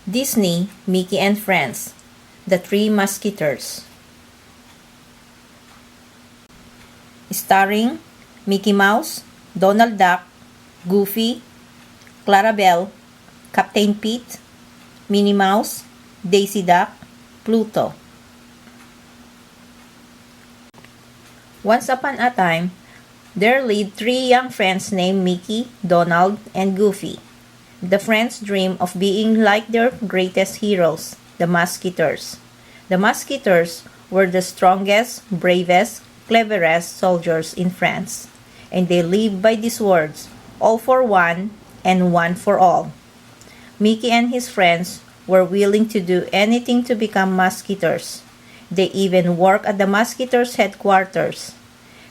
Disney, Mickey and Friends, The Three Musketeers. Starring Mickey Mouse, Donald Duck, Goofy, Clarabelle, Captain Pete, Minnie Mouse, Daisy Duck, Pluto. Once upon a time, there lived three young friends named Mickey, Donald, and Goofy. The friends dreamed of being like their greatest heroes, the Musketeers. The Musketeers were the strongest, bravest, cleverest soldiers in France, and they lived by these words, all for one and one for all. Mickey and his friends were willing to do anything to become Musketeers. They even worked at the Musketeers' headquarters.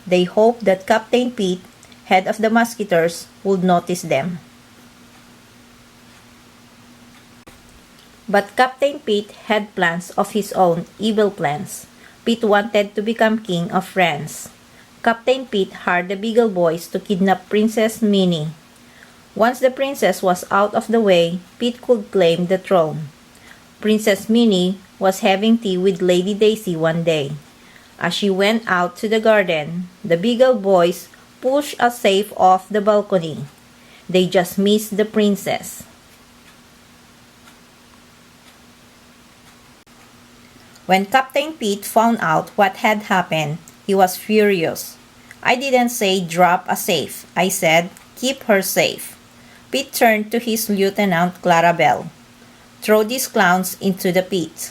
They hoped that Captain Pete, head of the Musketeers, would notice them. But Captain Pete had plans of his own, evil plans. Pete wanted to become king of France. Captain Pete hired the Beagle Boys to kidnap Princess Minnie. Once the princess was out of the way, Pete could claim the throne. Princess Minnie was having tea with Lady Daisy one day. As she went out to the garden, the Beagle Boys pushed a safe off the balcony. They just missed the princess. When Captain Pete found out what had happened, he was furious. "I didn't say drop a safe. I said keep her safe." Pete turned to his lieutenant Clarabelle. "Throw these clowns into the pit."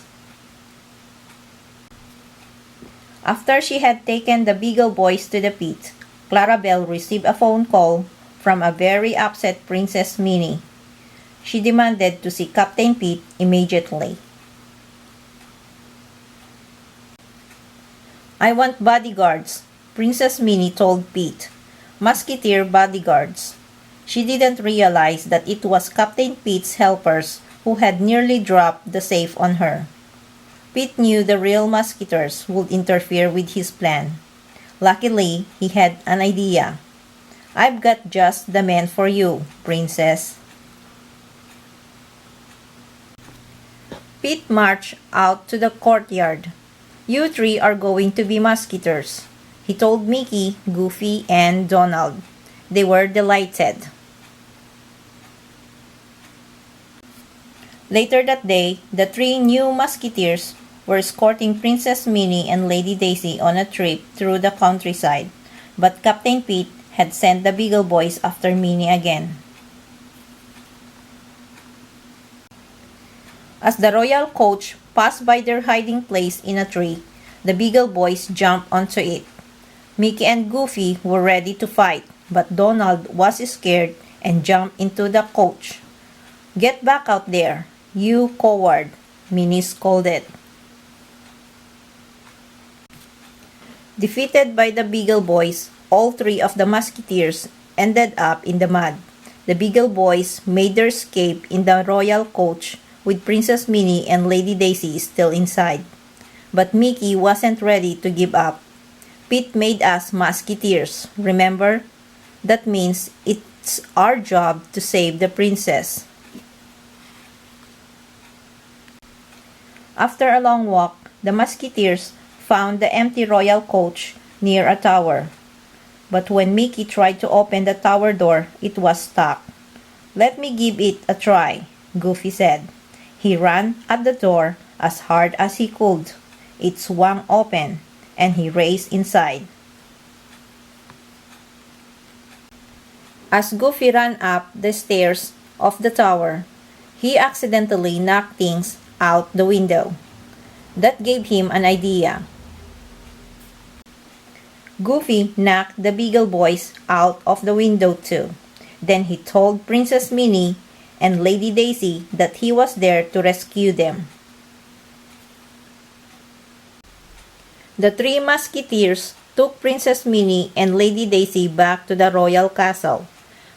After she had taken the Beagle Boys to the pit, Clarabelle received a phone call from a very upset Princess Minnie. She demanded to see Captain Pete immediately. "I want bodyguards," Princess Minnie told Pete. "Musketeer bodyguards." She didn't realize that it was Captain Pete's helpers who had nearly dropped the safe on her. Pete knew the real Musketeers would interfere with his plan. Luckily, he had an idea. "I've got just the men for you, Princess." Pete marched out to the courtyard. "You three are going to be Musketeers," he told Mickey, Goofy, and Donald. They were delighted. Later that day, the three new Musketeers were escorting Princess Minnie and Lady Daisy on a trip through the countryside, but Captain Pete had sent the Beagle Boys after Minnie again. As the royal coach passed by their hiding place in a tree, the Beagle Boys jumped onto it. Mickey and Goofy were ready to fight, but Donald was scared and jumped into the coach. "Get back out there, you coward," Minnie scolded. Defeated by the Beagle Boys, all three of the Musketeers ended up in the mud. The Beagle Boys made their escape in the royal coach with Princess Minnie and Lady Daisy still inside. But Mickey wasn't ready to give up. "Pete made us Musketeers, remember? That means it's our job to save the princess." After a long walk, the Musketeers found the empty royal coach near a tower. But when Mickey tried to open the tower door, it was stuck. "Let me give it a try," Goofy said. He ran at the door as hard as he could. It swung open, and he raced inside. As Goofy ran up the stairs of the tower, he accidentally knocked things out the window. That gave him an idea. Goofy knocked the Beagle Boys out of the window too. Then he told Princess Minnie and Lady Daisy that he was there to rescue them. The three Musketeers took Princess Minnie and Lady Daisy back to the royal castle.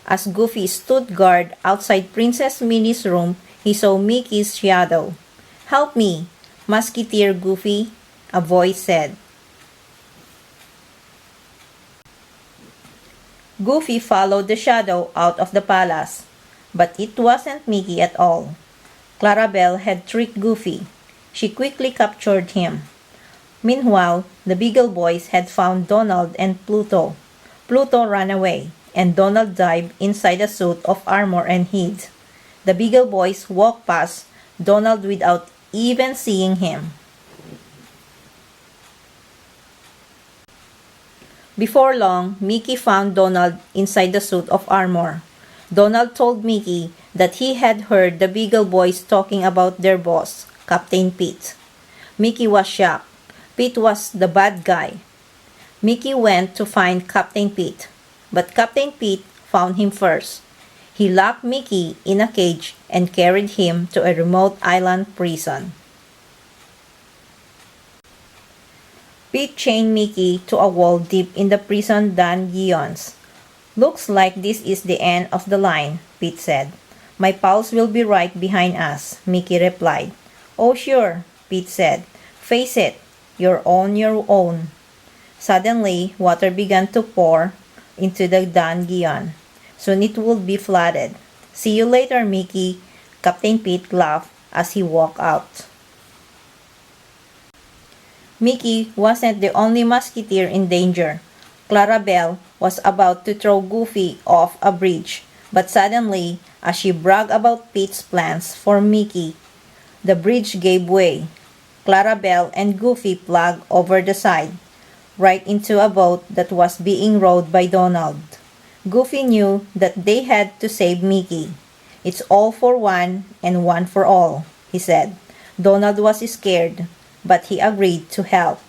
As Goofy stood guard outside Princess Minnie's room, he saw Mickey's shadow. "Help me, Musketeer Goofy," a voice said. Goofy followed the shadow out of the palace, but it wasn't Mickey at all. Clarabelle had tricked Goofy. She quickly captured him. Meanwhile, the Beagle Boys had found Donald and Pluto. Pluto ran away, and Donald dived inside a suit of armor and hid. The Beagle Boys walked past Donald without even seeing him. Before long, Mickey found Donald inside the suit of armor. Donald told Mickey that he had heard the Beagle Boys talking about their boss, Captain Pete. Mickey was shocked. Pete was the bad guy. Mickey went to find Captain Pete, but Captain Pete found him first. He locked Mickey in a cage and carried him to a remote island prison. Pete chained Mickey to a wall deep in the prison dungeons. "Looks like this is the end of the line," Pete said. "My pals will be right behind us," Mickey replied. "Oh sure," Pete said. "Face it, you're on your own." Suddenly, water began to pour into the dungeon. Soon it would be flooded. "See you later, Mickey," Captain Pete laughed as he walked out. Mickey wasn't the only musketeer in danger. Clarabelle was about to throw Goofy off a bridge, but suddenly, as she bragged about Pete's plans for Mickey, the bridge gave way. Clarabelle and Goofy plugged over the side, right into a boat that was being rowed by Donald. Goofy knew that they had to save Mickey. "It's all for one and one for all," he said. Donald was scared, but he agreed to help.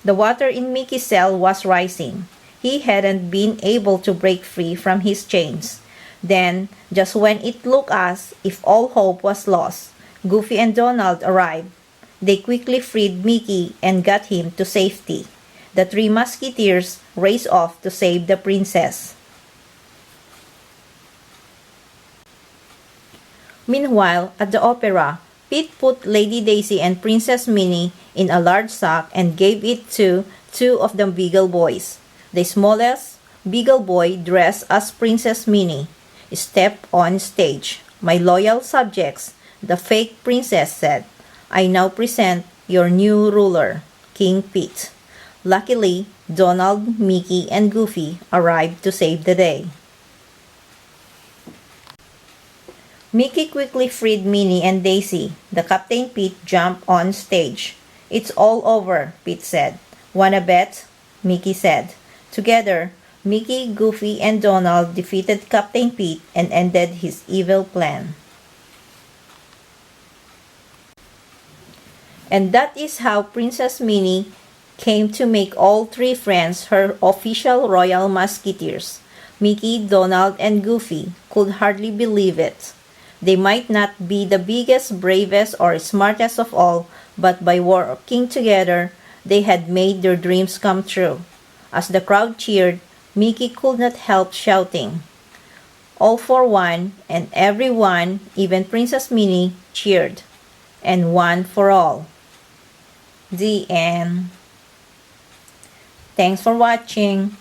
The water in Mickey's cell was rising. He hadn't been able to break free from his chains. Then, just when it looked as if all hope was lost, Goofy and Donald arrived. They quickly freed Mickey and got him to safety. The Three Musketeers raced off to save the princess. Meanwhile, at the opera, Pete put Lady Daisy and Princess Minnie in a large sack and gave it to two of the Beagle Boys. The smallest Beagle Boy, dressed as Princess Minnie, stepped on stage. "My loyal subjects," the fake princess said, "I now present your new ruler, King Pete." Luckily, Donald, Mickey, and Goofy arrived to save the day. Mickey quickly freed Minnie and Daisy. The Captain Pete jumped on stage. "It's all over," Pete said. "Wanna bet?" Mickey said. Together, Mickey, Goofy, and Donald defeated Captain Pete and ended his evil plan. And that is how Princess Minnie came to make all three friends her official royal musketeers. Mickey, Donald, and Goofy could hardly believe it. They might not be the biggest, bravest, or smartest of all, but by working together, they had made their dreams come true. As the crowd cheered, Mickey could not help shouting, "All for one," and everyone, even Princess Minnie, cheered. And one for all. The end. Thanks for watching.